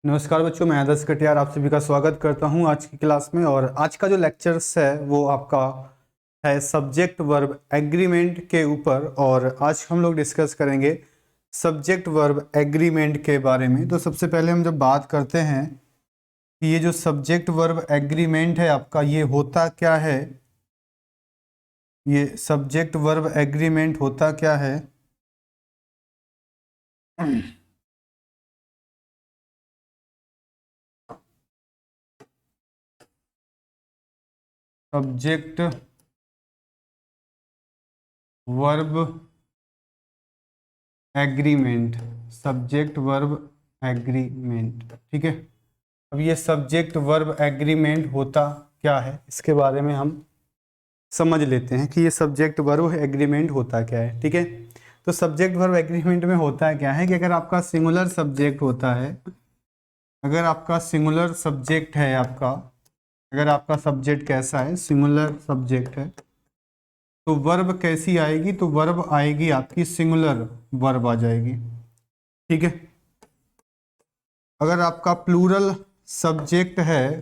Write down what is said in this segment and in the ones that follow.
नमस्कार बच्चों, मैं आदर्श कटियार आप सभी का स्वागत करता हूं आज की क्लास में। और आज का जो लेक्चर्स है वो आपका है सब्जेक्ट वर्ब एग्रीमेंट के ऊपर। और आज हम लोग डिस्कस करेंगे सब्जेक्ट वर्ब एग्रीमेंट के बारे में। तो सबसे पहले हम जब बात करते हैं कि ये जो सब्जेक्ट वर्ब एग्रीमेंट है आपका, ये होता क्या है, ये सब्जेक्ट वर्ब एग्रीमेंट होता क्या है। Subject verb agreement, subject verb agreement, ठीक है। अब ये सब्जेक्ट वर्ब एग्रीमेंट होता क्या है, इसके बारे में हम समझ लेते हैं कि ये सब्जेक्ट वर्ब एग्रीमेंट होता क्या है, ठीक है। तो सब्जेक्ट वर्ब एग्रीमेंट में होता क्या है कि अगर आपका सिंगुलर सब्जेक्ट होता है, अगर आपका सिंगुलर सब्जेक्ट है आपका, अगर आपका सब्जेक्ट कैसा है, सिंगुलर सब्जेक्ट है, तो वर्ब कैसी आएगी, तो वर्ब आएगी आपकी सिंगुलर वर्ब आ जाएगी, ठीक है। अगर आपका प्लूरल सब्जेक्ट है,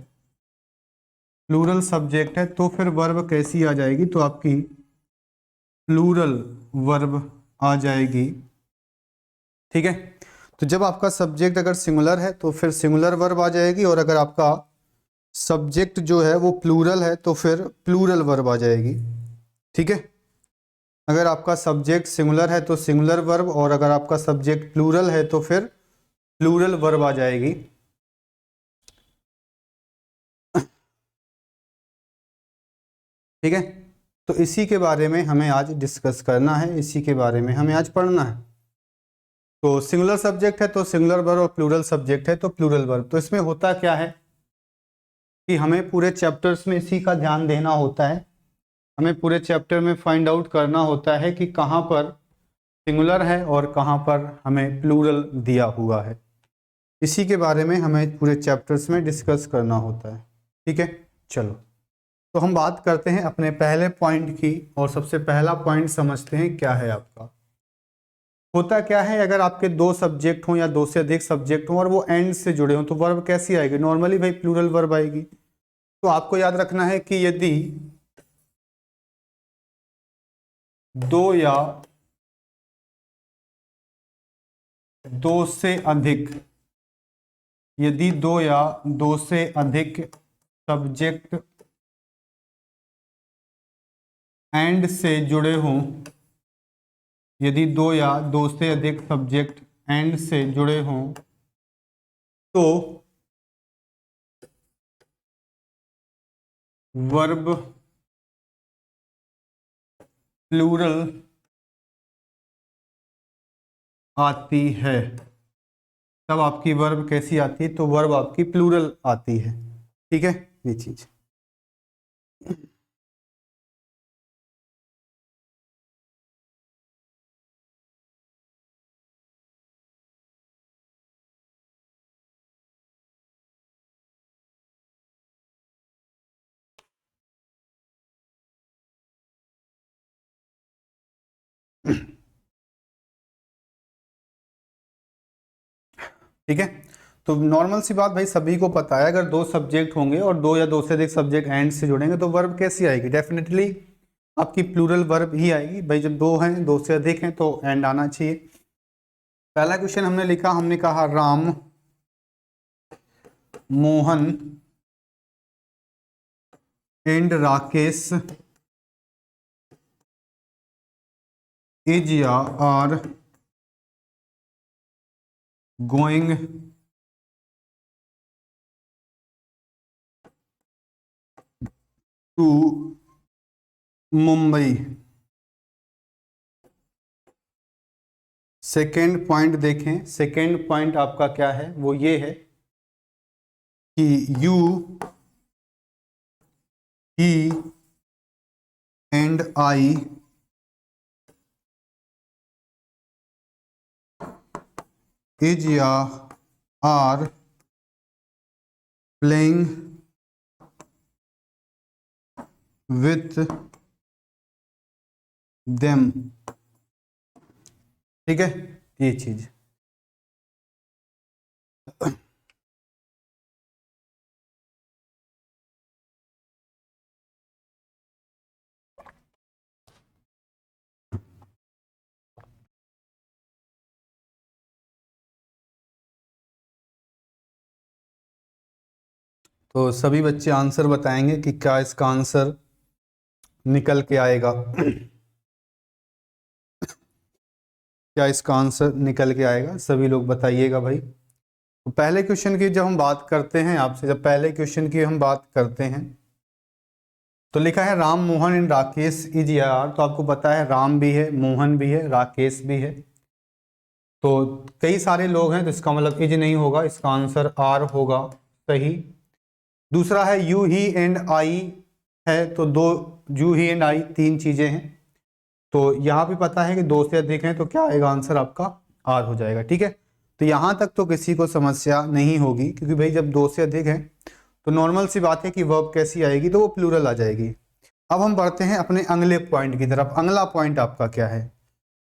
प्लूरल सब्जेक्ट है, तो फिर वर्ब कैसी आ जाएगी, तो आपकी प्लूरल वर्ब आ जाएगी, ठीक है। तो जब आपका सब्जेक्ट अगर सिंगुलर है तो फिर सिंगुलर वर्ब आ जाएगी, और अगर आपका सब्जेक्ट जो है वो प्लूरल है तो फिर प्लूरल वर्ब आ जाएगी, ठीक है। अगर आपका सब्जेक्ट सिंगुलर है तो सिंगुलर वर्ब, और अगर आपका सब्जेक्ट प्लूरल है तो फिर प्लूरल वर्ब आ जाएगी, ठीक है। तो इसी के बारे में हमें आज डिस्कस करना है, इसी के बारे में हमें आज पढ़ना है। तो सिंगुलर सब्जेक्ट है तो सिंगुलर वर्ब, और प्लूरल सब्जेक्ट है तो प्लूरल वर्ब। तो इसमें होता क्या है कि हमें पूरे चैप्टर्स में इसी का ध्यान देना होता है। हमें पूरे चैप्टर में फाइंड आउट करना होता है कि कहाँ पर सिंगुलर है और कहाँ पर हमें प्लूरल दिया हुआ है। इसी के बारे में हमें पूरे चैप्टर्स में डिस्कस करना होता है, ठीक है। चलो, तो हम बात करते हैं अपने पहले पॉइंट की, और सबसे पहला पॉइंट समझते हैं क्या है आपका। होता क्या है, अगर आपके दो सब्जेक्ट हों या दो से अधिक सब्जेक्ट हों और वो एंड से जुड़े हों, तो वर्ब कैसी आएगी, नॉर्मली भाई प्लूरल वर्ब आएगी। तो आपको याद रखना है कि यदि दो या दो से अधिक, यदि दो या दो से अधिक सब्जेक्ट एंड से जुड़े हों, यदि दो या दो से अधिक सब्जेक्ट एंड से जुड़े हों, तो वर्ब प्लूरल आती है। तब आपकी वर्ब कैसी आती है, तो वर्ब आपकी प्लूरल आती है, ठीक है, ये चीज। ठीक है। तो नॉर्मल सी बात भाई सभी को पता है, अगर दो सब्जेक्ट होंगे और दो या दो से अधिक सब्जेक्ट एंड से जुड़ेंगे तो वर्ब कैसी आएगी, डेफिनेटली आपकी प्लूरल वर्ब ही आएगी भाई। जब दो हैं, दो से अधिक हैं, तो एंड आना चाहिए। पहला क्वेश्चन हमने लिखा, हमने कहा राम मोहन एंड राकेश इज या are going to Mumbai. Second point देखें, सेकेंड पॉइंट आपका क्या है, वो ये है कि you he and I is या आर प्लेइंग विथ देम, ठीक है, ये चीज। तो सभी बच्चे आंसर बताएंगे कि क्या इसका आंसर निकल के आएगा। क्या इसका आंसर निकल के आएगा, सभी लोग बताइएगा भाई। तो पहले क्वेश्चन की जब हम बात करते हैं आपसे, जब पहले क्वेश्चन की हम बात करते हैं तो लिखा है राम मोहन एंड राकेश इज यार। तो आपको पता है राम भी है, मोहन भी है, राकेश भी है। तो कई सारे लोग हैं तो इसका मतलब इज नहीं होगा, इसका आंसर आर होगा सही। दूसरा है यू ही एंड आई है, तो दो यू ही एंड आई तीन चीजें हैं। तो यहाँ भी पता है कि दो से अधिक हैं तो क्या आएगा आंसर आपका आर हो जाएगा। ठीक है, तो यहाँ तक तो किसी को समस्या नहीं होगी, क्योंकि भाई जब दो से अधिक है तो नॉर्मल सी बात है कि वर्ब कैसी आएगी, तो वो प्लूरल आ जाएगी। अब हम बढ़ते हैं अपने अगले पॉइंट की तरफ। अगला पॉइंट आपका क्या है,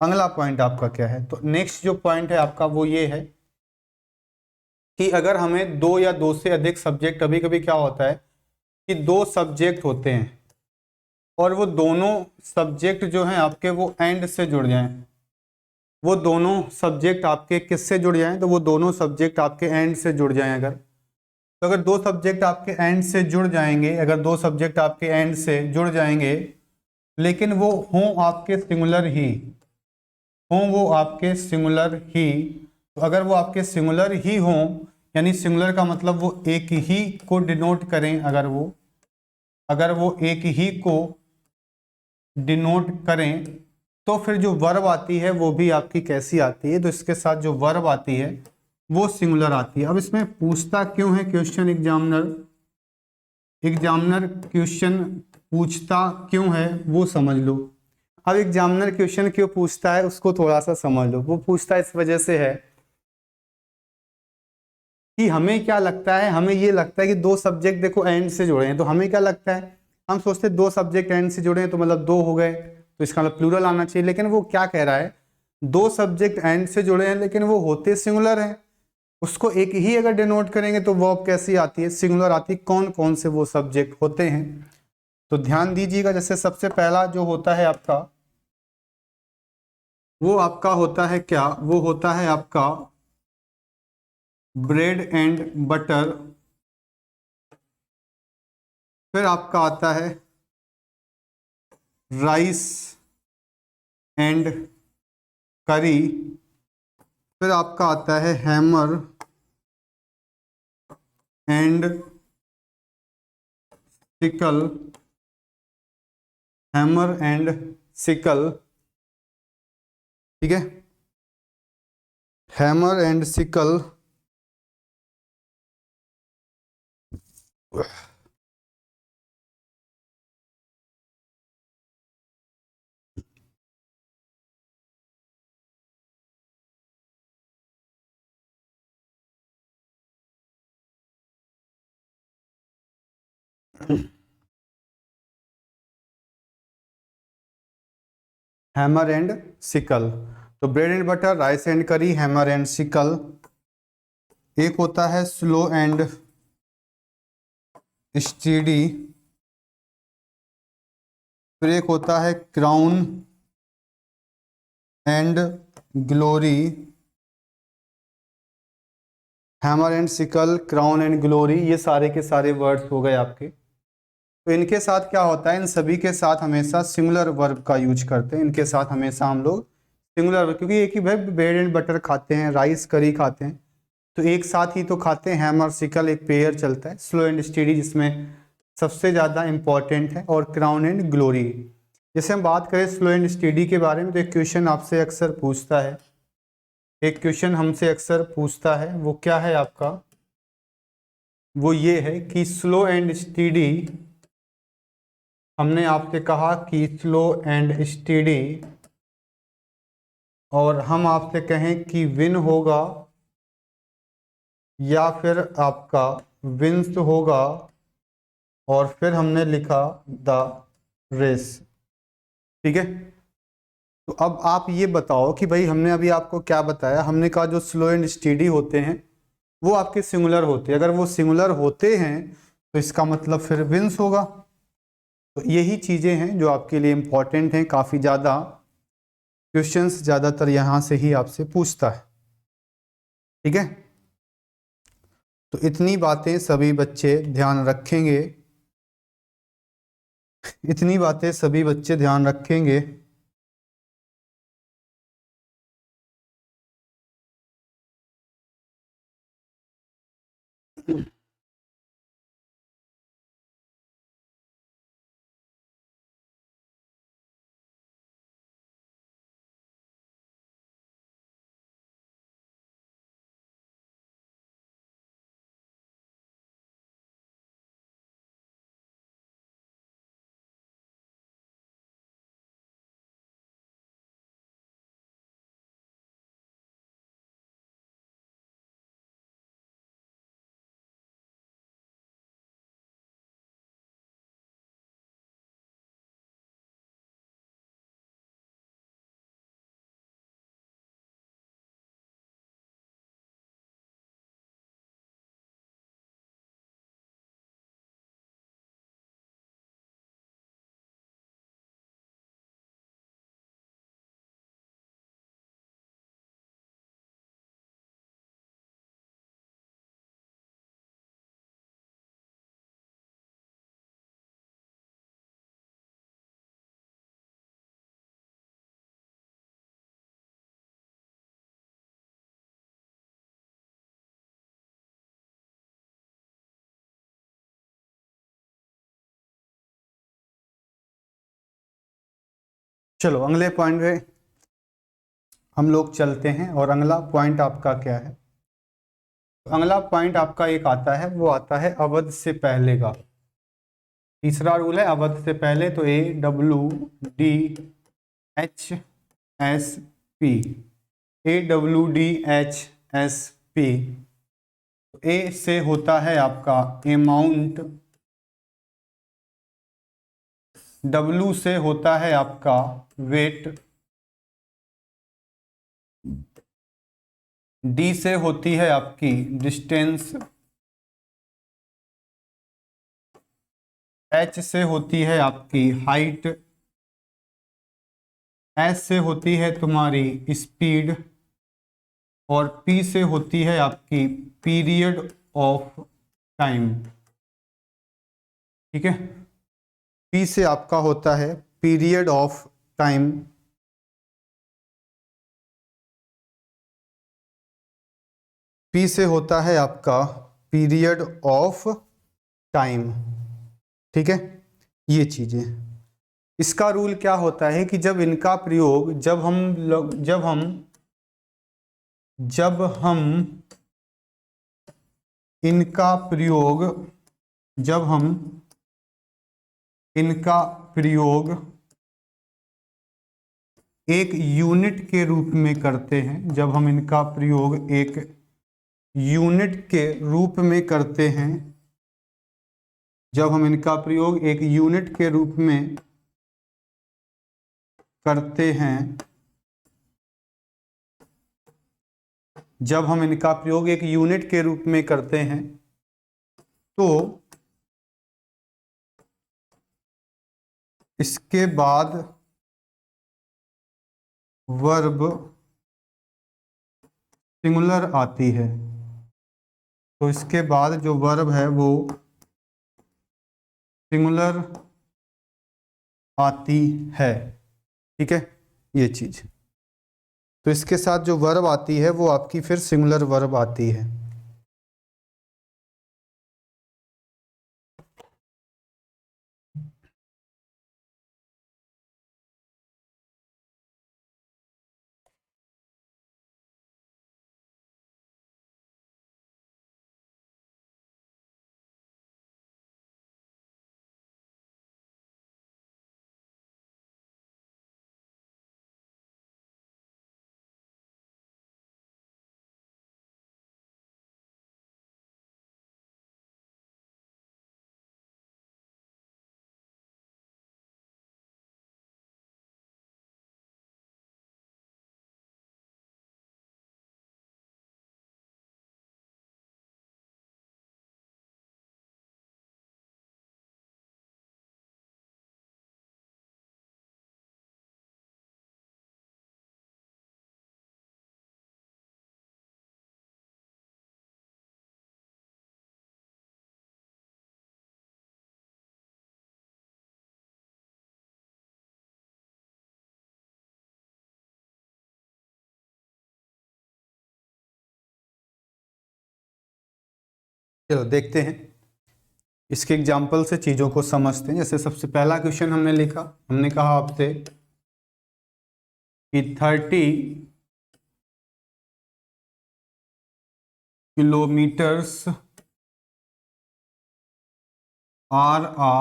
अगला पॉइंट आपका क्या है? तो नेक्स्ट जो पॉइंट है आपका वो ये है कि अगर हमें दो या दो से अधिक सब्जेक्ट, कभी कभी क्या होता है कि दो सब्जेक्ट होते हैं और वो दोनों सब्जेक्ट जो हैं आपके वो एंड से जुड़ जाएं, वो दोनों सब्जेक्ट आपके किससे जुड़ जाएं? तो वो दोनों सब्जेक्ट आपके एंड से जुड़ जाएं। अगर तो अगर दो सब्जेक्ट आपके एंड से जुड़ जाएंगे, अगर दो सब्जेक्ट आपके एंड से जुड़ जाएंगे लेकिन वो हों आपके सिंगुलर ही, हों वो आपके सिंगुलर ही, तो अगर वो आपके सिंगुलर ही हों, यानी सिंगुलर का मतलब वो एक ही को डिनोट करें, अगर वो एक ही को डिनोट करें तो फिर जो वर्ब आती है वो भी आपकी कैसी आती है? तो इसके साथ जो वर्ब आती है वो सिंगुलर आती है। अब इसमें पूछता क्यों है क्वेश्चन एग्जामिनर, एग्जामिनर क्वेश्चन पूछता क्यों है वो समझ लो। अब एग्जामिनर क्वेश्चन क्यों पूछता है उसको थोड़ा सा समझ लो। वो पूछता इस वजह से है कि हमें क्या लगता है, हमें ये लगता है कि दो सब्जेक्ट देखो एंड से जुड़े हैं, तो हमें क्या लगता है, हम सोचते हैं दो सब्जेक्ट एंड से जुड़े हैं तो मतलब दो हो गए, तो इसका मतलब प्लूरल आना चाहिए। लेकिन वो क्या कह रहा है, दो सब्जेक्ट एंड से जुड़े हैं लेकिन वो होते सिंगुलर हैं, उसको एक ही अगर डिनोट करेंगे तो वर्ब कैसी आती है? सिंगुलर आती है। कौन कौन से वो सब्जेक्ट होते हैं तो ध्यान दीजिएगा। जैसे सबसे पहला जो होता है आपका, वो आपका होता है क्या, वो होता है आपका ब्रेड एंड बटर। फिर आपका आता है राइस एंड करी। फिर आपका आता है hammer and sickle, hammer and sickle. ठीक है, hammer and sickle. Hammer and sickle, तो bread and butter, rice and curry, hammer and sickle. एक होता है स्लो एंड स्टीडी। फिर एक होता है crown and glory. Hammer and sickle, crown and glory, ये सारे के सारे वर्ड्स हो गए आपके। तो इनके साथ क्या होता है, इन सभी के साथ हमेशा सिंगुलर वर्ब का यूज करते हैं। इनके साथ हमेशा हम लोग सिंगुलर वर्ब, क्योंकि एक ही भाई ब्रेड एंड बटर खाते हैं, राइस करी खाते हैं, तो एक साथ ही तो खाते हैं। हैमर सिकल एक पेयर चलता है, स्लो एंड स्टीडी जिसमें सबसे ज़्यादा इंपॉर्टेंट है, और क्राउन एंड ग्लोरी। जैसे हम बात करें स्लो एंड स्टीडी के बारे में तो एक क्वेश्चन आपसे अक्सर पूछता है, एक क्वेश्चन हमसे अक्सर पूछता है, वो क्या है आपका, वो ये है कि स्लो एंड स्टीडी, हमने आपसे कहा कि स्लो एंड स्टीडी, और हम आपसे कहें कि विन होगा या फिर आपका विंस होगा, और फिर हमने लिखा द रेस। ठीक है, तो अब आप ये बताओ कि भाई हमने अभी आपको क्या बताया, हमने कहा जो स्लो एंड स्टीडी होते हैं वो आपके सिंगुलर होते हैं। अगर वो सिंगुलर होते हैं तो इसका मतलब फिर विंस होगा। तो यही चीज़ें हैं जो आपके लिए इम्पॉर्टेंट हैं, काफ़ी ज़्यादा क्वेश्चंस ज़्यादातर यहाँ से ही आपसे पूछता है। ठीक है, तो इतनी बातें सभी बच्चे ध्यान रखेंगे, इतनी बातें सभी बच्चे ध्यान रखेंगे। चलो अगले पॉइंट पे हम लोग चलते हैं। और अगला पॉइंट आपका क्या है? अगला पॉइंट आपका एक आता है, वो आता है अवध से पहले का। तीसरा रूल है अवध से पहले, तो AWDHSP, AWDHSP। ए से होता है आपका अमाउंट, W से होता है आपका वेट, D से होती है आपकी डिस्टेंस, H से होती है आपकी हाइट, S से होती है तुम्हारी स्पीड, और P से होती है आपकी पीरियड ऑफ टाइम। ठीक है, P से आपका होता है पीरियड ऑफ टाइम। P से होता है आपका पीरियड ऑफ टाइम। ठीक है, ये चीजें। इसका रूल क्या होता है कि जब इनका प्रयोग, जब हम इनका प्रयोग, जब हम इनका प्रयोग एक यूनिट के रूप में करते हैं, जब हम इनका प्रयोग एक यूनिट के रूप में करते हैं, जब हम इनका प्रयोग एक यूनिट के रूप में करते हैं, जब हम इनका प्रयोग एक यूनिट के रूप में करते हैं, तो इसके बाद वर्ब सिंगुलर आती है। तो इसके बाद जो वर्ब है वो सिंगुलर आती है। ठीक है, ये चीज। तो इसके साथ जो वर्ब आती है वो आपकी फिर सिंगुलर वर्ब आती है। चलो देखते हैं, इसके एग्जाम्पल से चीज़ों को समझते हैं। जैसे सबसे पहला क्वेश्चन हमने लिखा, हमने कहा आपसे कि 30 kilometres are a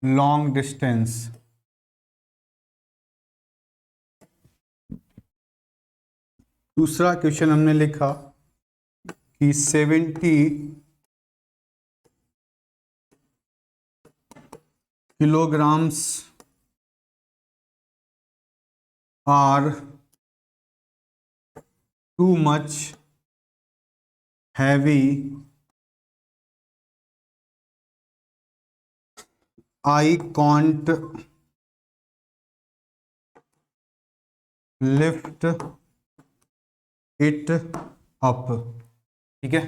long distance. दूसरा क्वेश्चन हमने लिखा कि 70 kilograms are too much heavy. I can't lift it up. ठीक है।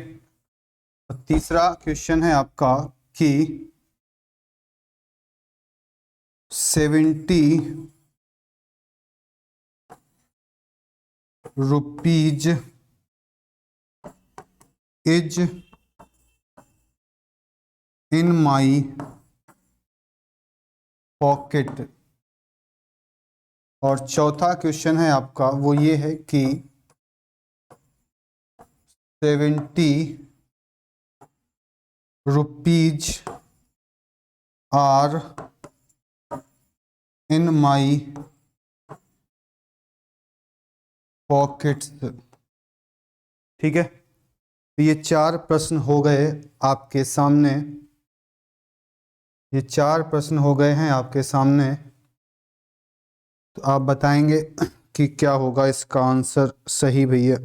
तीसरा क्वेश्चन है आपका कि 70 rupees is in my pocket। और चौथा क्वेश्चन है आपका वो ये है कि 70 rupees are in my pockets। ठीक है, तो ये 4 प्रश्न हो गए आपके सामने, ये 4 प्रश्न हो गए हैं आपके सामने। तो आप बताएंगे कि क्या होगा इसका आंसर सही भैया।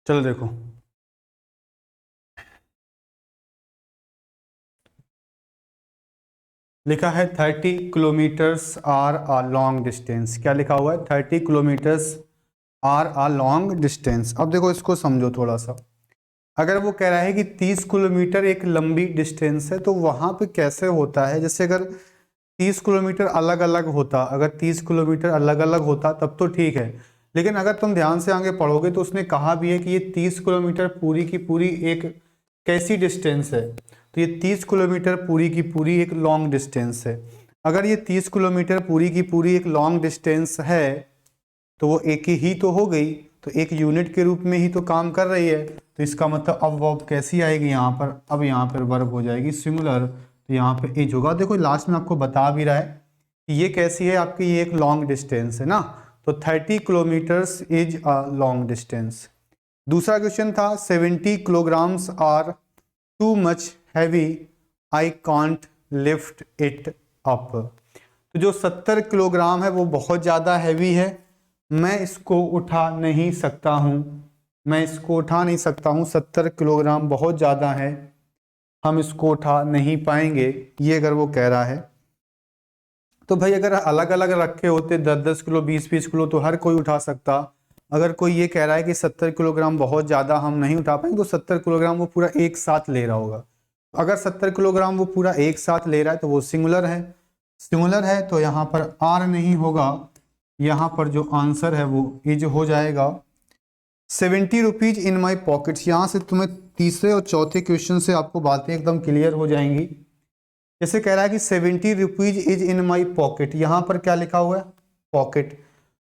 चलो देखो, लिखा है 30 kilometres are a long distance. क्या लिखा हुआ है? 30 kilometres are a long distance. अब देखो इसको समझो थोड़ा सा। अगर वो कह रहा है कि 30 किलोमीटर एक लंबी डिस्टेंस है, तो वहाँ पे कैसे होता है? जैसे अगर 30 किलोमीटर अलग अलग होता, अगर 30 किलोमीटर अलग अलग होता तब तो ठीक है, लेकिन अगर तुम ध्यान से आगे पढ़ोगे तो उसने कहा भी है कि ये 30 किलोमीटर पूरी की पूरी एक कैसी डिस्टेंस है, तो ये 30 किलोमीटर पूरी की पूरी एक लॉन्ग डिस्टेंस है। अगर ये 30 किलोमीटर पूरी की पूरी एक लॉन्ग डिस्टेंस है तो वो एक ही तो हो गई, तो एक यूनिट के रूप में ही तो काम कर रही है। तो इसका मतलब अब वर्ब कैसी आएगी यहाँ पर? अब यहाँ पर वर्ब हो जाएगी सिंगुलर, तो यहाँ पे इज होगा। देखो लास्ट में आपको बता भी रहा है कि ये कैसी है आपकी, ये एक लॉन्ग डिस्टेंस है ना, तो 30 kilometres is a long distance. दूसरा क्वेश्चन था 70 kilograms are too much heavy, I can't lift it up. तो जो 70 किलोग्राम है वो बहुत ज़्यादा हैवी है, मैं इसको उठा नहीं सकता हूँ, मैं इसको उठा नहीं सकता हूँ। 70 किलोग्राम बहुत ज़्यादा है, हम इसको उठा नहीं पाएंगे, ये अगर वो कह रहा है। तो भाई अगर अलग अलग रखे होते 10-10 किलो 20-20 किलो तो हर कोई उठा सकता। अगर कोई ये कह रहा है कि 70 किलोग्राम बहुत ज़्यादा हम नहीं उठा पाएंगे, तो 70 किलोग्राम वो पूरा एक साथ ले रहा होगा। अगर 70 किलोग्राम वो पूरा एक साथ ले रहा है तो वो सिंगुलर है, सिंगुलर है तो यहाँ पर आर नहीं होगा, यहाँ पर जो आंसर है वो इज हो जाएगा 70 रुपीज इन माई पॉकेट्स। यहाँ से तुम्हें तीसरे और चौथे क्वेश्चन से आपको बातें एकदम क्लियर हो जाएंगी। जैसे कह रहा है कि 70 rupees is in my pocket, यहाँ पर क्या लिखा हुआ है? पॉकेट।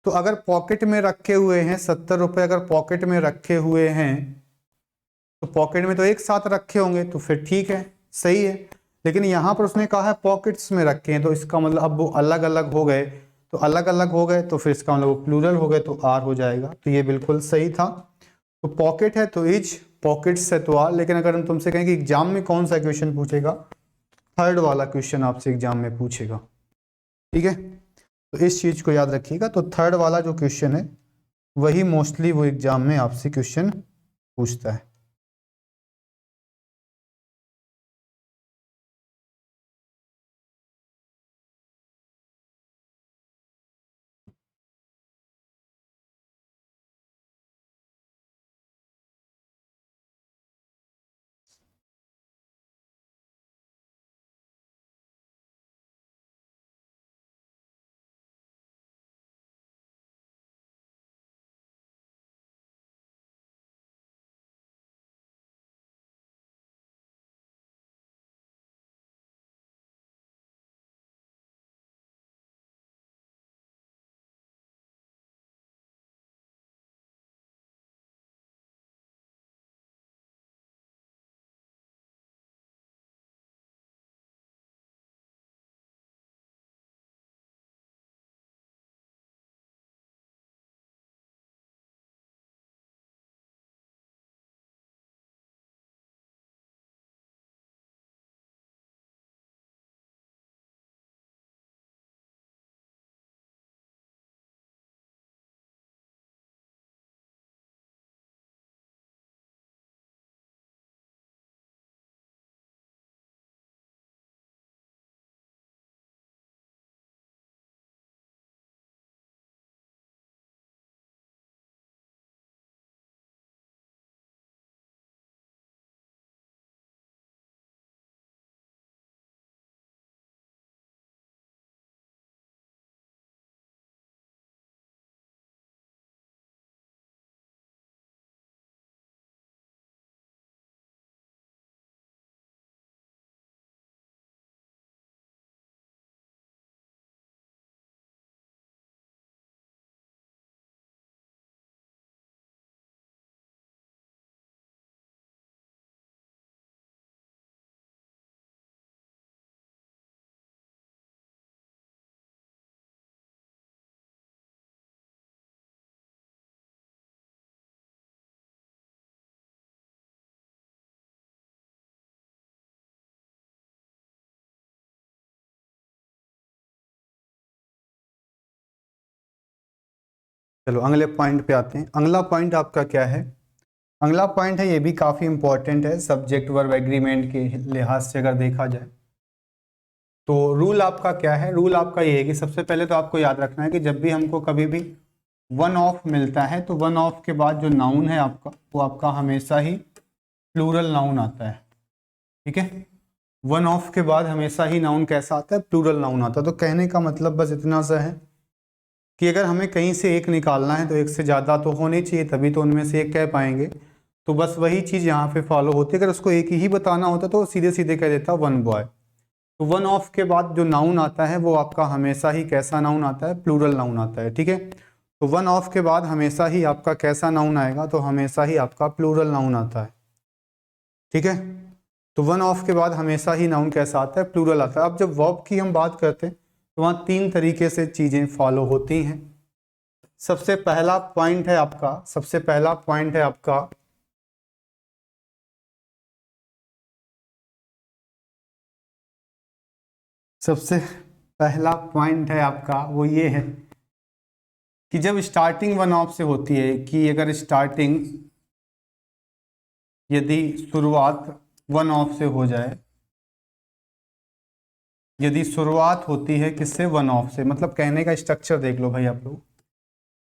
तो अगर पॉकेट में रखे हुए हैं 70 रुपये, अगर पॉकेट में रखे हुए हैं तो पॉकेट में तो एक साथ रखे होंगे, तो फिर ठीक है, सही है। लेकिन यहाँ पर उसने कहा है पॉकेट्स में रखे हैं, तो इसका मतलब अब वो अलग अलग हो गए, तो अलग अलग हो गए तो फिर इसका मतलब वो प्लूरल हो गए, तो आर हो जाएगा। तो ये बिल्कुल सही था। तो पॉकेट है तो इज, पॉकेट्स है तो आर। लेकिन अगर हम तुमसे कहें कि एग्जाम में कौन सा क्वेश्चन पूछेगा, थर्ड वाला क्वेश्चन आपसे एग्जाम में पूछेगा। ठीक है, तो इस चीज को याद रखिएगा। तो थर्ड वाला जो क्वेश्चन है वही मोस्टली वो एग्जाम में आपसे क्वेश्चन पूछता है। चलो अगले पॉइंट पे आते हैं। अगला पॉइंट आपका क्या है? अगला पॉइंट है, ये भी काफी इंपॉर्टेंट है सब्जेक्ट वर्ब एग्रीमेंट के लिहाज से अगर देखा जाए। तो रूल आपका क्या है? रूल आपका ये है कि सबसे पहले तो आपको याद रखना है कि जब भी हमको कभी भी वन ऑफ मिलता है तो वन ऑफ के बाद जो नाउन है आपका, वो आपका हमेशा ही प्लूरल नाउन आता है। ठीक है, वन ऑफ के बाद हमेशा ही नाउन कैसा आता है? प्लूरल नाउन आता है। तो कहने का मतलब बस इतना सा है कि अगर हमें कहीं से एक निकालना है तो एक से ज़्यादा तो होने चाहिए, तभी तो उनमें से एक कह पाएंगे। तो बस वही चीज़ यहाँ पे फॉलो होती है। अगर उसको एक ही बताना होता तो सीधे सीधे कह देता वन बॉय। तो वन ऑफ के बाद जो नाउन आता है वो आपका हमेशा ही कैसा नाउन आता है? प्लूरल नाउन आता है। ठीक है, तो वन ऑफ के बाद हमेशा ही आपका कैसा नाउन आएगा? तो हमेशा ही आपका प्लूरल नाउन आता है। ठीक है, तो वन ऑफ के बाद हमेशा ही नाउन कैसा आता है? प्लूरल आता है। अब जब वर्ब की हम बात करते हैं तो वहाँ तीन तरीके से चीज़ें फॉलो होती हैं। सबसे पहला पॉइंट है आपका, सबसे पहला पॉइंट है आपका सबसे पहला पॉइंट है आपका वो ये है कि जब स्टार्टिंग वन ऑफ से होती है, कि अगर स्टार्टिंग, यदि शुरुआत वन ऑफ से हो जाए, यदि शुरुआत होती है किससे? वन ऑफ से। मतलब कहने का स्ट्रक्चर देख लो भाई आप लोग।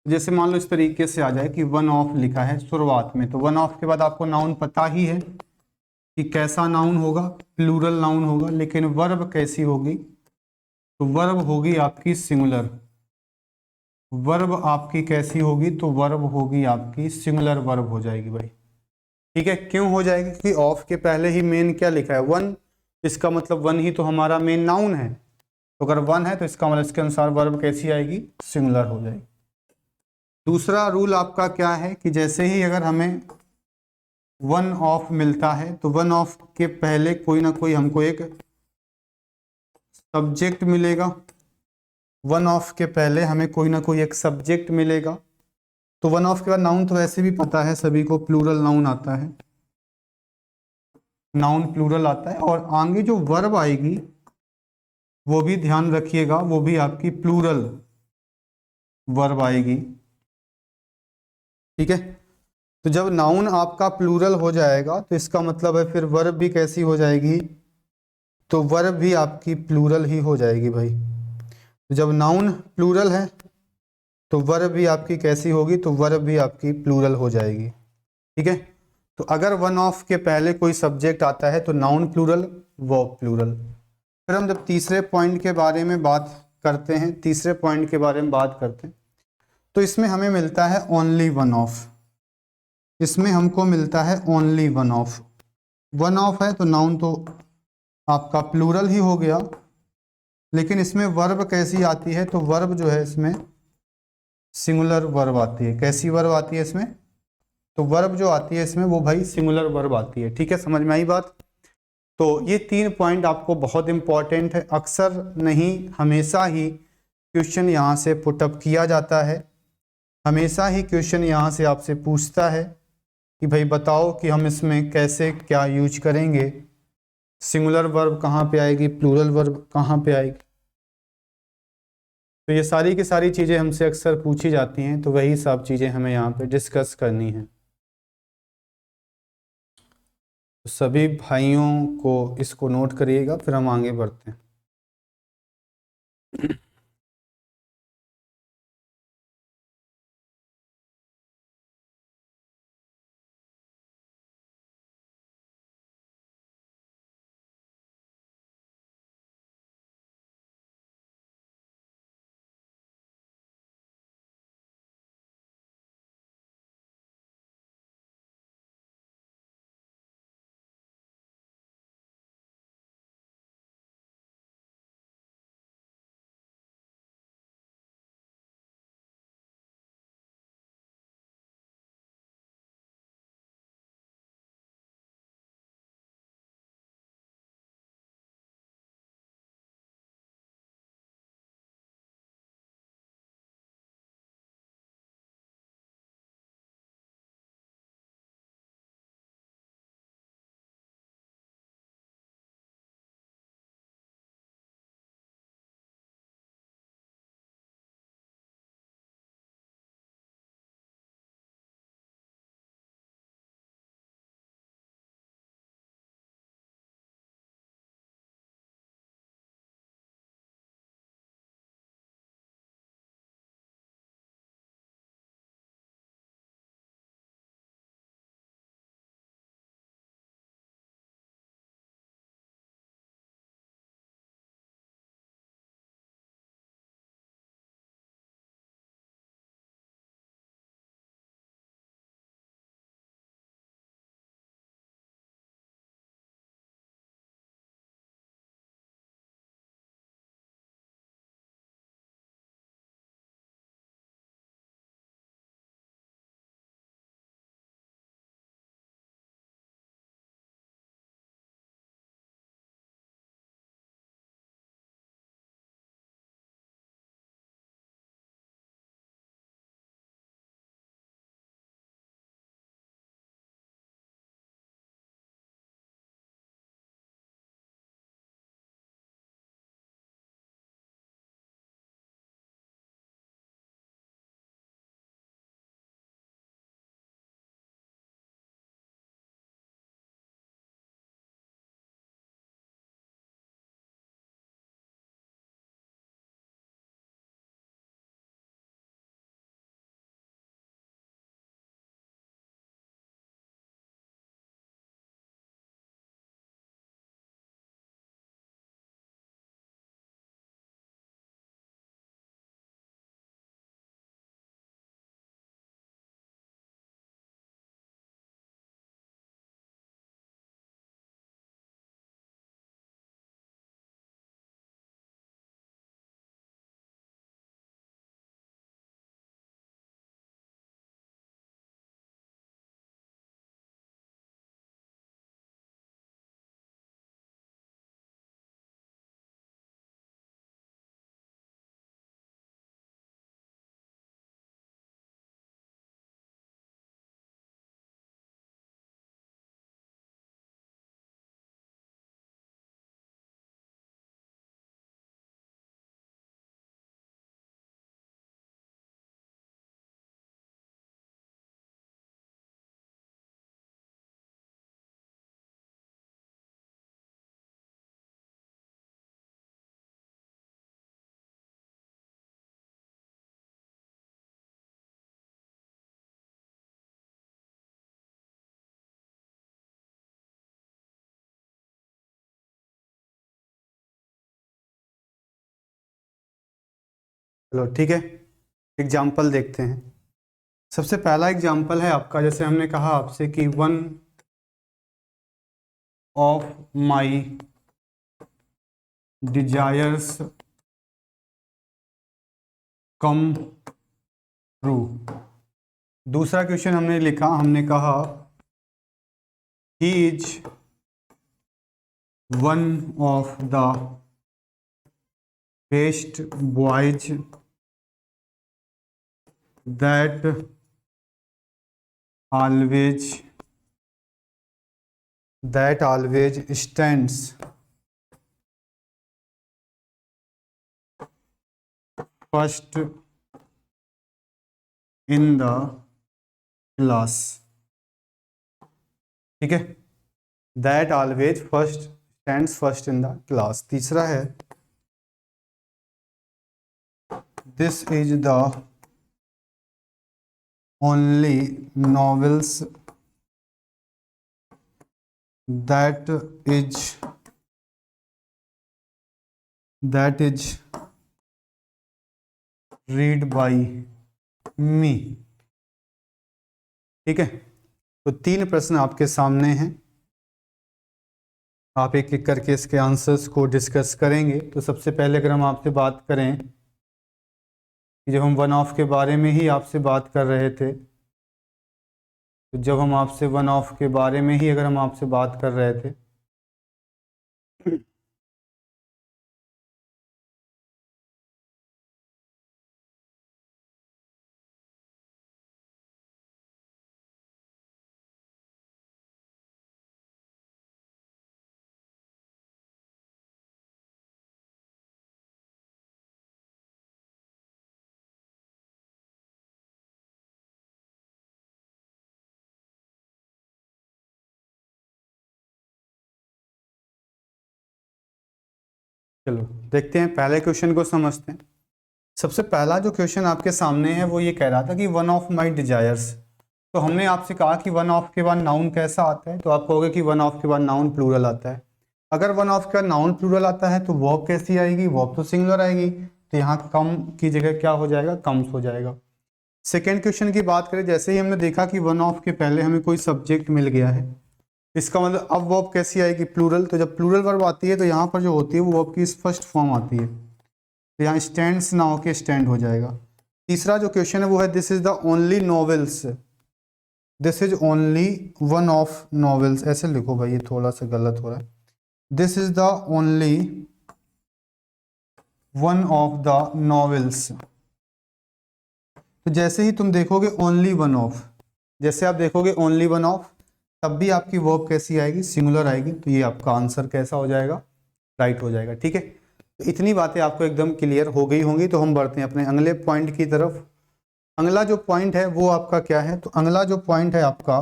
जैसे मान लो इस तरीके से आ जाए कि वन ऑफ लिखा है शुरुआत में, तो वन ऑफ के बाद आपको नाउन पता ही है कि कैसा नाउन होगा? प्लूरल नाउन होगा। लेकिन वर्ब कैसी होगी? तो वर्ब होगी आपकी सिंगुलर। वर्ब आपकी कैसी होगी, तो वर्ब होगी आपकी सिंगुलर वर्ब हो जाएगी भाई। ठीक है, क्यों हो जाएगी, क्योंकि ऑफ के पहले ही मेन क्या लिखा है, वन। इसका मतलब वन ही तो हमारा मेन नाउन है, तो अगर वन है तो इसका मतलब इसके अनुसार वर्ब कैसी आएगी, सिंगुलर हो जाएगी। दूसरा रूल आपका क्या है कि जैसे ही अगर हमें वन ऑफ मिलता है तो वन ऑफ के पहले कोई ना कोई हमको एक सब्जेक्ट मिलेगा। वन ऑफ के पहले हमें कोई ना कोई एक सब्जेक्ट मिलेगा। तो वन ऑफ के बाद नाउन तो वैसे भी पता है सभी को, प्लूरल नाउन आता है, नाउन प्लूरल आता है। और आगे जो वर्ब आएगी वो भी ध्यान रखिएगा, वो भी आपकी प्लूरल वर्ब आएगी। ठीक है, तो जब नाउन आपका प्लूरल हो जाएगा तो इसका मतलब है फिर वर्ब भी कैसी हो जाएगी, तो वर्ब भी आपकी प्लूरल ही हो जाएगी भाई। तो जब नाउन प्लूरल है तो वर्ब भी आपकी कैसी होगी, तो वर्ब भी आपकी प्लूरल हो जाएगी। ठीक है, तो अगर वन ऑफ के पहले कोई सब्जेक्ट आता है तो नाउन प्लूरल, वर्ब प्लूरल। फिर हम जब तीसरे पॉइंट के बारे में बात करते हैं, तीसरे पॉइंट के बारे में बात करते हैं, तो इसमें हमें मिलता है ओनली वन ऑफ। इसमें हमको मिलता है only one of. One of है तो नाउन तो आपका प्लूरल ही हो गया, लेकिन इसमें वर्ब कैसी आती है, तो वर्ब जो है इसमें सिंगुलर वर्ब आती है। कैसी वर्ब आती है इसमें, तो वर्ब जो आती है इसमें वो भाई सिंगुलर वर्ब आती है। ठीक है, समझ में आई बात। तो ये तीन पॉइंट आपको बहुत इंपॉर्टेंट है, अक्सर नहीं हमेशा ही क्वेश्चन यहाँ से पुटअप किया जाता है। हमेशा ही क्वेश्चन यहाँ से आपसे पूछता है कि भाई बताओ कि हम इसमें कैसे क्या यूज करेंगे, सिंगुलर वर्ब कहाँ पे आएगी, प्लूरल वर्ब कहाँ पे आएगी। तो ये सारी की सारी चीज़ें हमसे अक्सर पूछी जाती हैं, तो वही सब चीज़ें हमें यहाँ पे डिस्कस करनी है। तो सभी भाइयों को इसको नोट करिएगा, फिर हम आगे बढ़ते हैं। चलो ठीक है, एग्जाम्पल देखते हैं। सबसे पहला एग्जाम्पल है आपका, जैसे हमने कहा आपसे कि one of my desires come true. दूसरा क्वेश्चन हमने लिखा, हमने कहा he is one of the best boys that always stands first in the class। ठीक है, that always stands first in the class. तीसरा है this is the only novels that is read by me. ठीक है, तो 3 प्रश्न आपके सामने हैं, आप एक एक करके इसके आंसर्स को डिस्कस करेंगे। तो सबसे पहले अगर हम आपसे बात करें कि जब हम वन ऑफ के बारे में ही आपसे बात कर रहे थे, तो जब हम आपसे वन ऑफ के बारे में ही अगर हम आपसे बात कर रहे थे, चलो देखते हैं, पहले क्वेश्चन को समझते हैं। सबसे पहला जो क्वेश्चन आपके सामने है वो ये कह रहा था कि वन ऑफ माई डिजायर्स। तो हमने आपसे कहा कि वन ऑफ के बाद नाउन कैसा आता है, तो आप कहोगे कि वन ऑफ के बाद नाउन प्लूरल आता है। अगर वन ऑफ के बाद नाउन प्लूरल आता है तो वर्ब कैसी आएगी, वर्ब तो सिंगुलर आएगी, तो यहाँ कम की जगह क्या हो जाएगा, कम्स हो जाएगा। सेकेंड क्वेश्चन की बात करें, जैसे ही हमने देखा कि वन ऑफ के पहले हमें कोई सब्जेक्ट मिल गया है, इसका मतलब अब वर्ब कैसी आएगी, प्लूरल। तो जब प्लूरल वर्ब आती है तो यहाँ पर जो होती है वो वर्ब की फर्स्ट फॉर्म आती है, तो यहाँ स्टैंड्स ना होके स्टैंड हो जाएगा। तीसरा जो क्वेश्चन है वो है this is the only novels, this is only one of novels, ऐसे लिखो भाई, ये थोड़ा सा गलत हो रहा है। This is the only one of the novels. तो जैसे ही तुम देखोगे ओनली वन ऑफ, जैसे आप देखोगे ओनली वन ऑफ, तब भी आपकी वर्ब कैसी आएगी, सिंगुलर आएगी, तो ये आपका आंसर कैसा हो जाएगा, राइट हो जाएगा। ठीक है, तो इतनी बातें आपको एकदम क्लियर हो गई होंगी। तो हम बढ़ते हैं अपने अगले पॉइंट की तरफ। अगला जो पॉइंट है वो आपका क्या है, तो अगला जो पॉइंट है आपका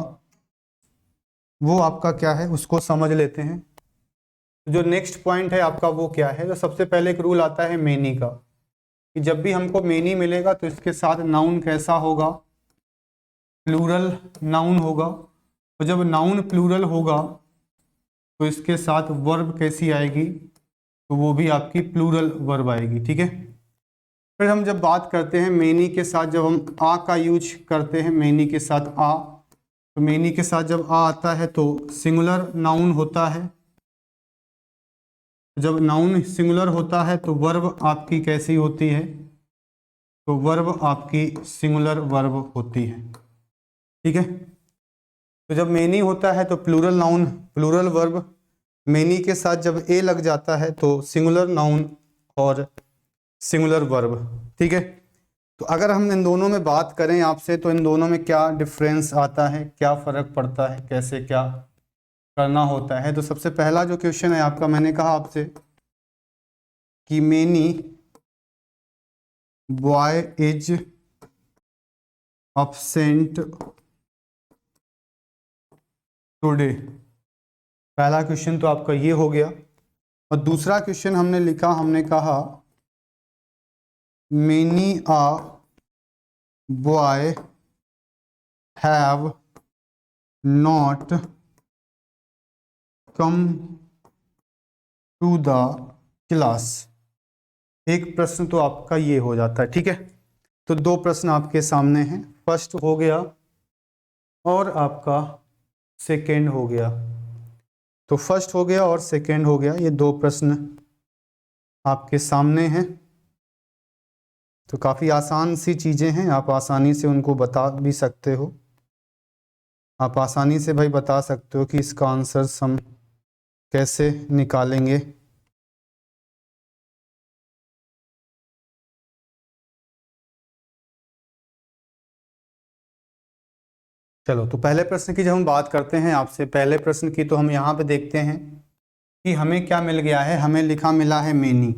वो आपका क्या है, उसको समझ लेते हैं। तो जो नेक्स्ट पॉइंट है आपका वो क्या है, तो सबसे पहले एक रूल आता है मेनी का, कि जब भी हमको मेनी मिलेगा तो इसके साथ नाउन कैसा होगा, प्लूरल नाउन होगा। तो जब नाउन प्लूरल होगा तो इसके साथ वर्ब कैसी आएगी, तो वो भी आपकी प्लूरल वर्ब आएगी। ठीक है, फिर हम जब बात करते हैं मेनी के साथ, जब हम आ का यूज करते हैं मेनी के साथ आ, तो मेनी के साथ जब आ आता है तो सिंगुलर नाउन होता है। जब नाउन सिंगुलर होता है तो वर्ब आपकी कैसी होती है, तो वर्ब आपकी सिंगुलर वर्ब होती है। ठीक है, तो जब मेनी होता है तो plural noun plural verb, many के साथ जब ए लग जाता है तो सिंगुलर नाउन और सिंगुलर वर्ब। ठीक है, तो अगर हम इन दोनों में बात करें आपसे, तो इन दोनों में क्या डिफरेंस आता है, क्या फ़र्क पड़ता है, कैसे क्या करना होता है। तो सबसे पहला जो क्वेश्चन है आपका, मैंने कहा आपसे कि many boy is absent today, पहला क्वेश्चन तो आपका ये हो गया। और दूसरा क्वेश्चन हमने लिखा, हमने कहा many a boy have not come to the class. एक प्रश्न तो आपका ये हो जाता है, ठीक है। तो दो प्रश्न आपके सामने हैं, फर्स्ट हो गया और आपका सेकेंड हो गया। तो फर्स्ट हो गया और सेकेंड हो गया, ये दो प्रश्न आपके सामने हैं। तो काफ़ी आसान सी चीज़ें हैं, आप आसानी से उनको बता भी सकते हो। आप आसानी से भाई बता सकते हो कि इसका आंसर हम कैसे निकालेंगे। चलो, तो पहले प्रश्न की जब हम बात करते हैं आपसे, पहले प्रश्न की, तो हम यहाँ पे देखते हैं कि हमें क्या मिल गया है। हमें लिखा मिला है मेनी।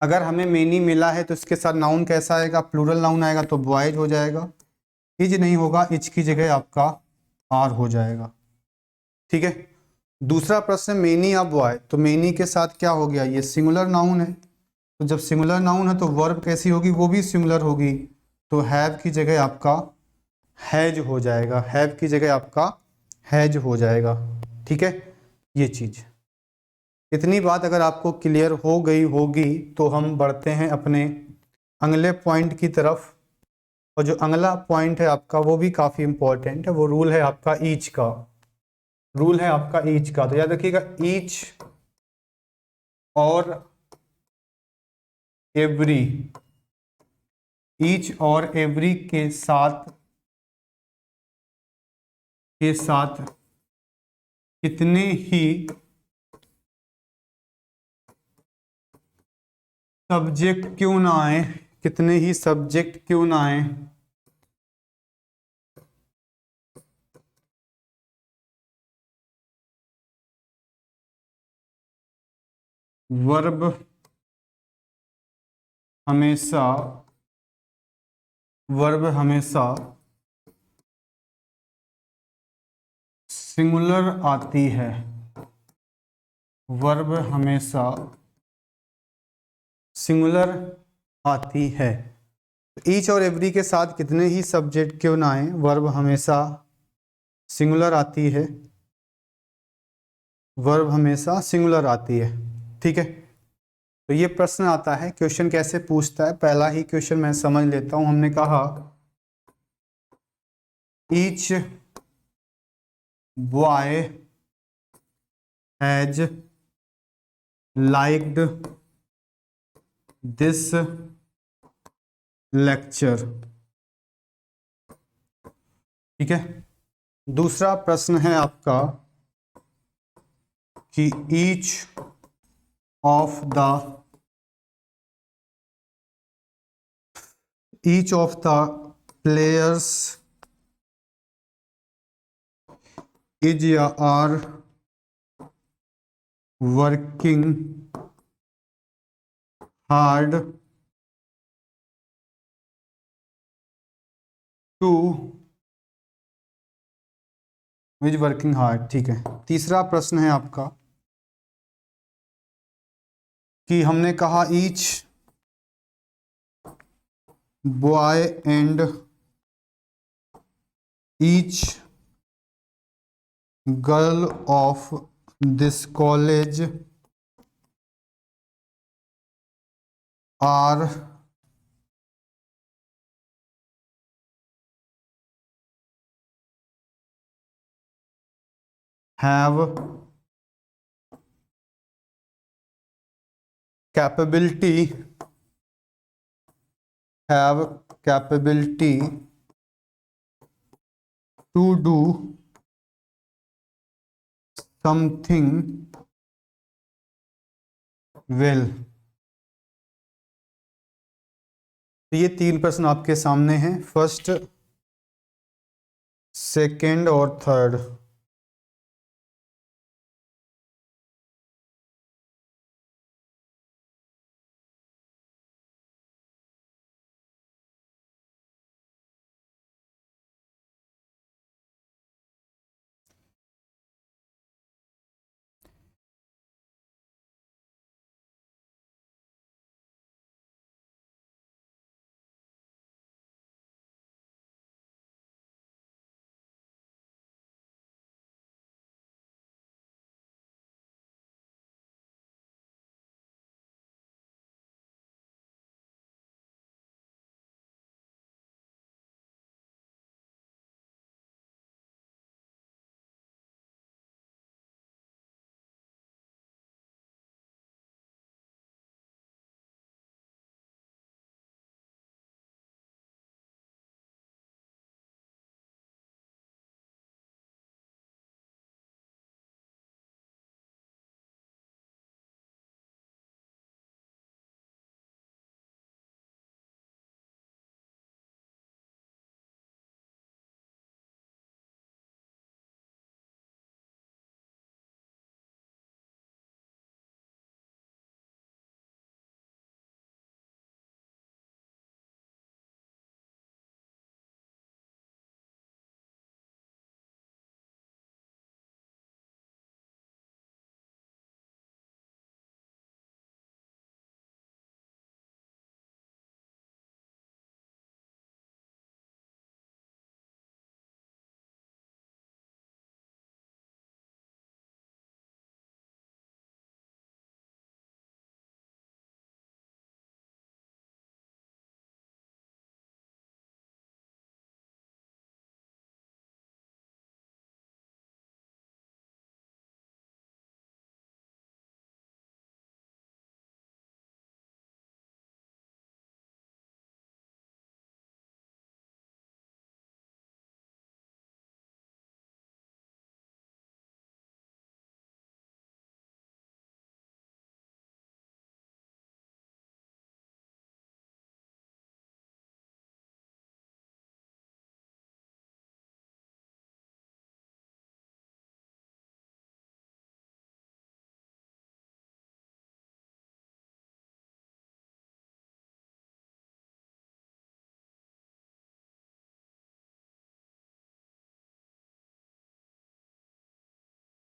अगर हमें मेनी मिला है तो इसके साथ नाउन कैसा आएगा, प्लूरल नाउन आएगा, तो बॉयज हो जाएगा। इज नहीं होगा, इज की जगह आपका आर हो जाएगा, ठीक है। दूसरा प्रश्न मेनी या बॉय, तो मेनी के साथ क्या हो गया, ये सिंगुलर नाउन है। तो जब सिंगुलर नाउन है तो वर्ब कैसी होगी, वो भी सिंगुलर होगी। तो हैव की जगह आपका हैज हो जाएगा, हैव की जगह आपका हैज हो जाएगा, ठीक है। ये चीज, इतनी बात अगर आपको क्लियर हो गई होगी तो हम बढ़ते हैं अपने अगले पॉइंट की तरफ। और जो अगला पॉइंट है आपका वो भी काफी इंपॉर्टेंट है, वो रूल है आपका ईच का। रूल है आपका ईच का, तो याद रखिएगा, ईच और एवरी, ईच और एवरी के साथ कितने ही सब्जेक्ट क्यों ना आए, कितने ही सब्जेक्ट क्यों ना आए, वर्ब हमेशा, वर्ब हमेशा सिंगुलर आती है, वर्ब हमेशा सिंगुलर आती है। ईच और एवरी के साथ कितने ही सब्जेक्ट क्यों ना आए, वर्ब हमेशा सिंगुलर आती है, वर्ब हमेशा सिंगुलर आती है, ठीक है। तो ये प्रश्न आता है, क्वेश्चन कैसे पूछता है, पहला ही क्वेश्चन मैं समझ लेता हूं। हमने कहा each boy has liked this lecture, ठीक है। दूसरा प्रश्न है आपका कि each of the players is या आर वर्किंग हार्ड टू, विज वर्किंग हार्ड, ठीक है। तीसरा प्रश्न है आपका कि हमने कहा each boy and each girl of this college are have capability, have capability to do something well. तो ये तीन प्रश्न आपके सामने हैं, फर्स्ट, सेकंड और थर्ड।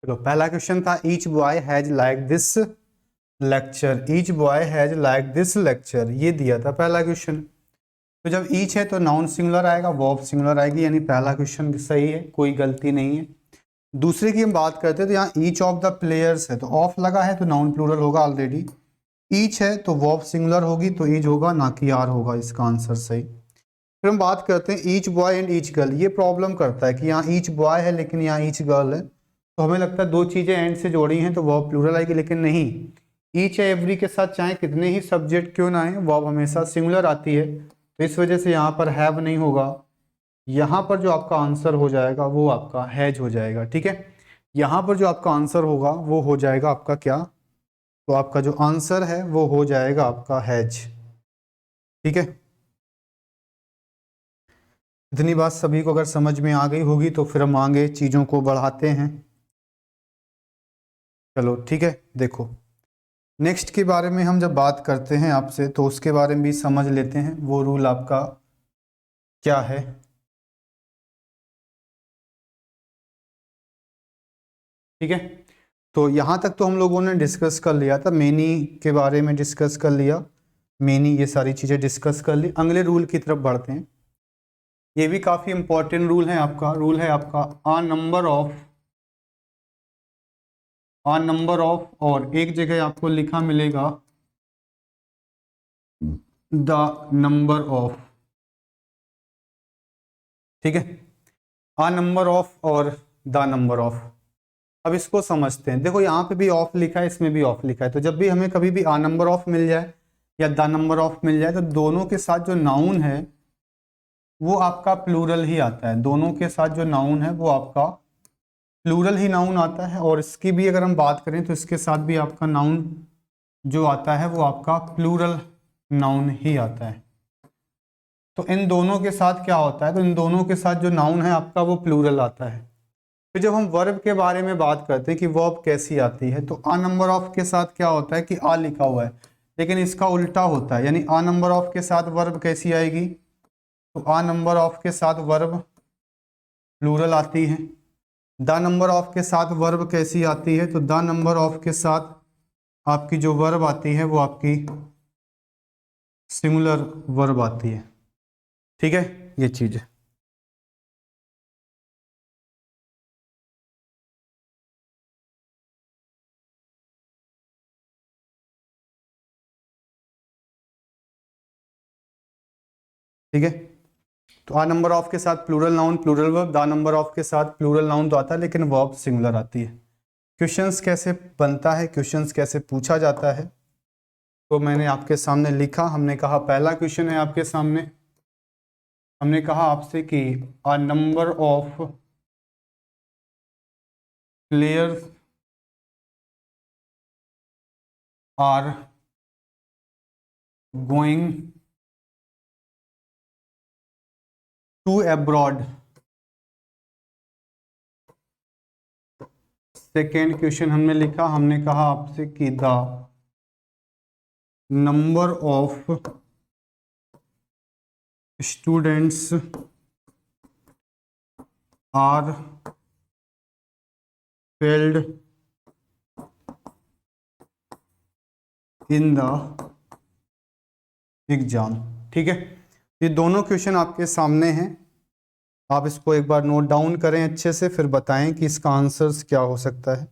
चलो पहला क्वेश्चन था each boy has like this lecture, each boy has like this lecture, ये दिया था पहला क्वेश्चन। तो जब ईच है तो नाउन सिंगुलर आएगा, वर्ब सिंगुलर आएगी, यानी पहला क्वेश्चन सही है, कोई गलती नहीं है। दूसरे की हम बात करते हैं तो यहाँ ईच ऑफ द प्लेयर्स है तो ऑफ लगा है तो नाउन प्लूरल होगा ऑलरेडी। ईच है तो वर्ब सिंगुलर होगी तो ईच होगा ना कि आर होगा, इसका आंसर सही। फिर हम बात करते हैं each boy and each girl. ये प्रॉब्लम करता है कि यहाँ ईच बॉय है लेकिन यहाँ ईच गर्ल है, तो हमें लगता है दो चीजें एंड से जोड़ी हैं तो वर्ब प्लूरल आएगी, लेकिन नहीं। ईच या एवरी के साथ चाहे कितने ही सब्जेक्ट क्यों ना आए, वर्ब हमेशा सिंगुलर आती है, तो इस वजह से यहाँ पर हैव नहीं होगा। यहाँ पर जो आपका आंसर हो जाएगा वो आपका हैज हो जाएगा, ठीक है। यहाँ पर जो आपका आंसर होगा वो हो जाएगा आपका क्या, तो आपका जो आंसर है वो हो जाएगा आपका हैज, ठीक है। इतनी बात सभी को अगर समझ में आ गई होगी तो फिर हम आगे चीज़ों को बढ़ाते हैं। चलो ठीक है, देखो नेक्स्ट के बारे में हम जब बात करते हैं आपसे तो उसके बारे में भी समझ लेते हैं, वो रूल आपका क्या है। ठीक है, तो यहाँ तक तो हम लोगों ने डिस्कस कर लिया था, मेनी के बारे में डिस्कस कर लिया, मेनी ये सारी चीज़ें डिस्कस कर ली। अगले रूल की तरफ बढ़ते हैं, ये भी काफ़ी इंपॉर्टेंट रूल है आपका, रूल है आपका आ नंबर ऑफ, और एक जगह आपको लिखा मिलेगा द नंबर ऑफ, ठीक है। आ नंबर ऑफ और द नंबर ऑफ, अब इसको समझते हैं। देखो यहाँ पे भी ऑफ लिखा है, इसमें भी ऑफ लिखा है, तो जब भी हमें कभी भी आ नंबर ऑफ मिल जाए या द नंबर ऑफ मिल जाए तो दोनों के साथ जो नाउन है वो आपका प्लूरल ही आता है, दोनों के साथ जो नाउन है वो आपका प्लूरल ही नाउन आता है। और इसकी भी अगर हम बात करें तो इसके साथ भी आपका नाउन जो आता है वो आपका प्लूरल नाउन ही आता है। तो इन दोनों के साथ क्या होता है, तो इन दोनों के साथ जो नाउन है आपका वो प्लूरल आता है। फिर जब हम वर्ब के बारे में बात करते हैं कि वर्ब कैसी आती है, तो आ नंबर ऑफ के साथ क्या होता है कि आ लिखा हुआ है, लेकिन इसका उल्टा होता है, यानी आ नंबर ऑफ के साथ वर्ब कैसी आएगी, तो आ नंबर ऑफ के साथ वर्ब प्लूरल आती है। द नंबर ऑफ के साथ वर्ब कैसी आती है, तो द नंबर ऑफ के साथ आपकी जो वर्ब आती है वो आपकी सिंगुलर वर्ब आती है, ठीक है, ये चीज है। ठीक है, तो आ नंबर ऑफ के साथ plural noun plural verb, the number of के साथ प्लूरल नाउन तो आता है लेकिन वर्ब सिंगुलर आती है। क्वेश्चंस कैसे बनता है, क्वेश्चंस कैसे पूछा जाता है, तो मैंने आपके सामने लिखा। हमने कहा पहला क्वेश्चन है आपके सामने, हमने कहा आपसे कि a number of players are going to abroad. Second question हमने लिखा, हमने कहा आपसे कि the number of students are failed in the exam, ठीक है। ये दोनों क्वेश्चन आपके सामने हैं, आप इसको एक बार नोट डाउन करें अच्छे से, फिर बताएं कि इसका आंसर क्या हो सकता है,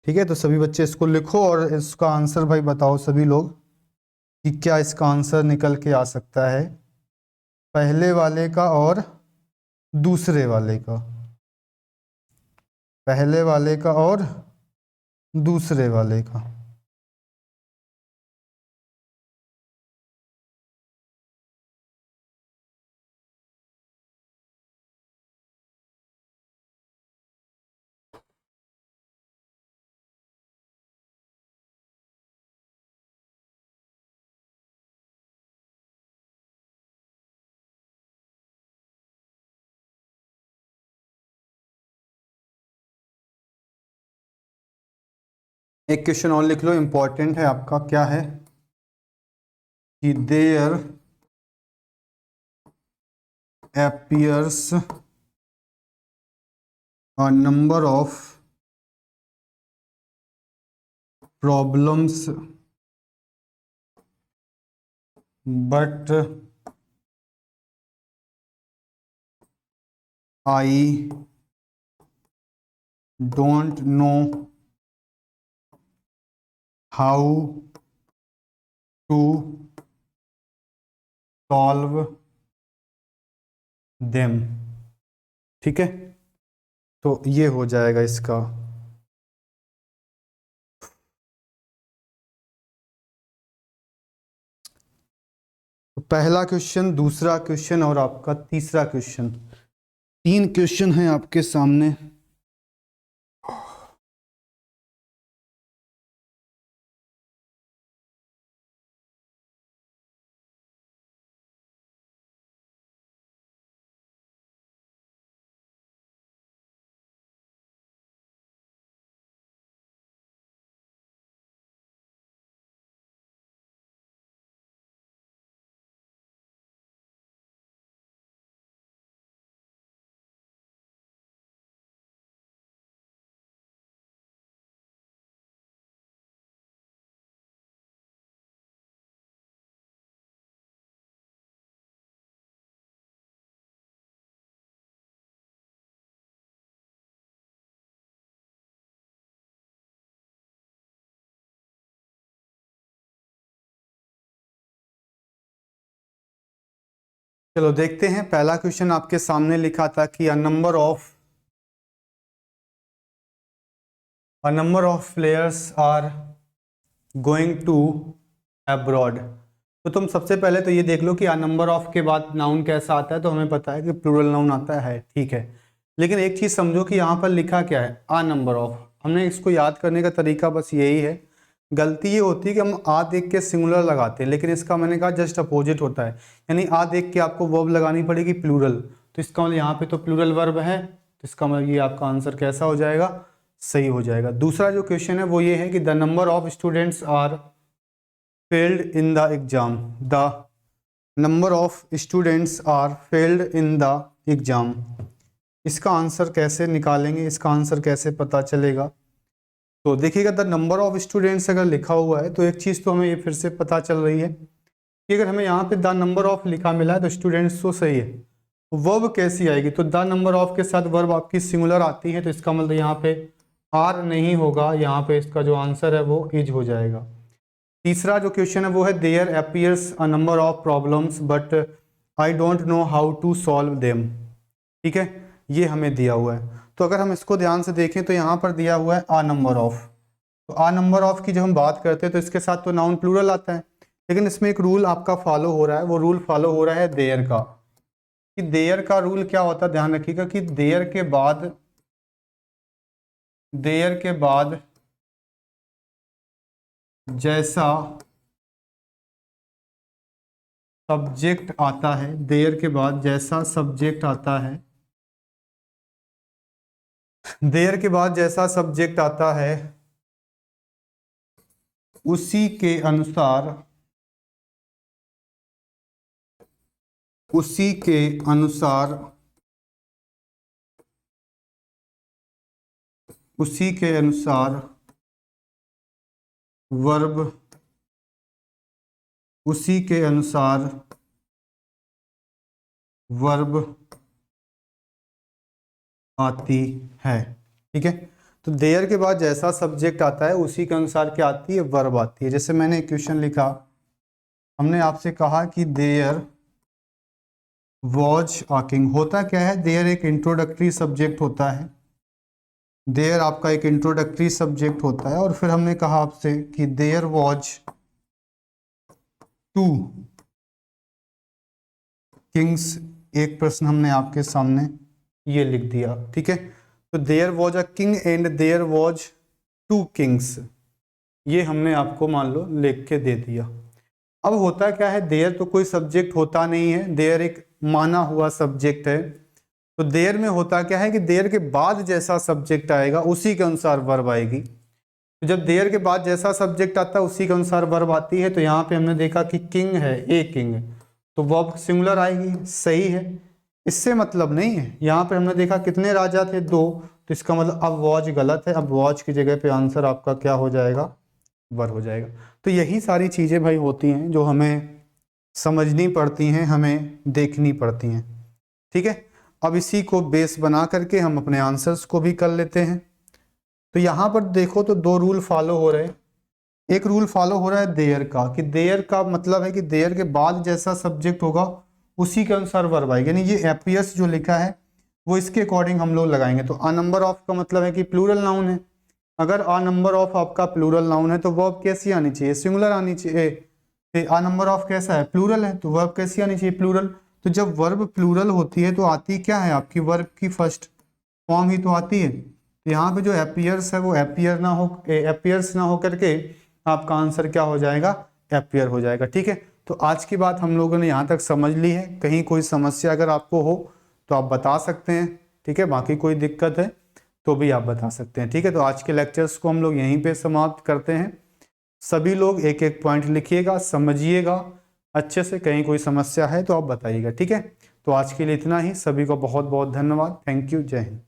ठीक है। तो सभी बच्चे इसको लिखो और इसका आंसर भाई बताओ सभी लोग कि क्या इसका आंसर निकल के आ सकता है, पहले वाले का और दूसरे वाले का, पहले वाले का और दूसरे वाले का। एक क्वेश्चन और लिख लो, इंपॉर्टेंट है आपका, क्या है कि there appears a number of problems but I don't know how to solve them. ठीक है, तो ये हो जाएगा इसका। तो पहला क्वेश्चन, दूसरा क्वेश्चन और आपका तीसरा क्वेश्चन, 3 क्वेश्चन हैं आपके सामने। चलो देखते हैं। पहला क्वेश्चन आपके सामने लिखा था कि a number of players are going to abroad. तो तुम सबसे पहले तो ये देख लो कि अ नंबर ऑफ के बाद नाउन कैसा आता है, तो हमें पता है कि प्लूरल नाउन आता है, ठीक है। लेकिन एक चीज समझो कि यहाँ पर लिखा क्या है, अ नंबर ऑफ। हमने इसको याद करने का तरीका बस यही है। गलती ये होती है कि हम आ देख के सिंगुलर लगाते हैं, लेकिन इसका मैंने कहा जस्ट अपोजिट होता है। यानी आ देख के आपको वर्ब लगानी पड़ेगी प्लूरल, तो इसका मतलब यहाँ पे तो प्लूरल वर्ब है, तो इसका मतलब ये आपका आंसर कैसा हो जाएगा, सही हो जाएगा। दूसरा जो क्वेश्चन है वो ये है कि the number of students are failed in the exam. The number of students are failed in the exam. इसका आंसर कैसे निकालेंगे, इसका आंसर कैसे पता चलेगा? तो देखिएगा, द नंबर ऑफ स्टूडेंट्स अगर लिखा हुआ है तो एक चीज़ तो हमें ये फिर से पता चल रही है कि अगर हमें यहाँ पे द नंबर ऑफ लिखा मिला है तो स्टूडेंट्स तो सही है। वर्ब कैसी आएगी, तो द नंबर ऑफ के साथ वर्ब आपकी सिंगुलर आती है, तो इसका मतलब यहाँ पे आर नहीं होगा, यहाँ पे इसका जो आंसर है वो इज हो जाएगा। तीसरा जो क्वेश्चन है वो है there appears a number of problems but I don't know how to solve them. ठीक है, ये हमें दिया हुआ है। तो अगर हम इसको ध्यान से देखें तो यहाँ पर दिया हुआ है आ नंबर ऑफ। तो आ नंबर ऑफ की जब हम बात करते हैं तो इसके साथ तो नाउन प्लूरल आता है, लेकिन इसमें एक रूल आपका फॉलो हो रहा है। वो रूल फॉलो हो रहा है देयर का। कि देयर का रूल क्या होता है, ध्यान रखिएगा कि देयर के बाद जैसा सब्जेक्ट आता है, देयर के बाद जैसा सब्जेक्ट आता है, देयर के बाद जैसा सब्जेक्ट आता है उसी के अनुसार वर्ब आती है। ठीक है, तो देयर के बाद जैसा सब्जेक्ट आता है उसी के अनुसार क्या आती है, वर्ब आती है। जैसे मैंने एक क्वेश्चन लिखा, हमने आपसे कहा कि देयर वॉज आकिंग। होता क्या है, देयर एक इंट्रोडक्टरी सब्जेक्ट होता है, देयर आपका एक इंट्रोडक्टरी सब्जेक्ट होता है, और फिर हमने कहा आपसे कि देयर वॉज 2 किंग्स। एक प्रश्न हमने आपके सामने ये लिख दिया, ठीक है। तो there was a king and there was 2 kings, ये हमने आपको मान लो लिख के दे दिया। अब होता क्या है, देयर तो कोई सब्जेक्ट होता नहीं है, देयर एक माना हुआ सब्जेक्ट है। तो देयर में होता क्या है कि देयर के बाद जैसा सब्जेक्ट आएगा उसी के अनुसार वर्ब आएगी। तो जब देयर के बाद जैसा सब्जेक्ट आता है उसी के अनुसार वर्ब आती है। तो यहाँ पे हमने देखा कि किंग है, ए किंग, तो वर्ब सिंगुलर आएगी, सही है। इससे मतलब नहीं है, यहाँ पे हमने देखा कितने राजा थे, 2, तो इसका मतलब अब वॉज गलत है। अब वॉज की जगह पे आंसर आपका क्या हो जाएगा, वर हो जाएगा। तो यही सारी चीज़ें भाई होती हैं जो हमें समझनी पड़ती हैं, हमें देखनी पड़ती हैं। ठीक है, अब इसी को बेस बना करके हम अपने आंसर्स को भी कर लेते हैं। तो यहाँ पर देखो तो दो रूल फॉलो हो रहे हैं। एक रूल फॉलो हो रहा है देयर का, कि देयर का मतलब है कि देयर के बाद जैसा सब्जेक्ट होगा उसी के अनुसार वर्ब आएगा, यानी ये एपियर्स जो लिखा है वो इसके अकॉर्डिंग हम लोग लगाएंगे। तो अ नंबर ऑफ का मतलब है कि प्लूरल नाउन है। अगर अ नंबर ऑफ आपका प्लूरल नाउन है तो वर्ब कैसी आनी चाहिए? सिंगुलर आनी चाहिए। अ नंबर ऑफ कैसा है? प्लूरल है, तो वर्ब कैसी आनी चाहिए? प्लूरल। तो जब वर्ब प्लूरल होती है तो आती क्या है? आपकी वर्ब की फर्स्ट फॉर्म ही तो आती है। तो यहाँ पे जो एपियर्स है वो एपियर्स ना हो करके आपका आंसर क्या हो जाएगा? एपियर हो जाएगा। ठीक है, तो आज की बात हम लोगों ने यहाँ तक समझ ली है। कहीं कोई समस्या अगर आपको हो तो आप बता सकते हैं। ठीक है, बाकी कोई दिक्कत है तो भी आप बता सकते हैं। ठीक है, तो आज के लेक्चर्स को हम लोग यहीं पे समाप्त करते हैं। सभी लोग एक एक पॉइंट लिखिएगा, समझिएगा अच्छे से। कहीं कोई समस्या है तो आप बताइएगा। ठीक है, तो आज के लिए इतना ही। सभी को बहुत बहुत धन्यवाद। Thank you. जय हिंद।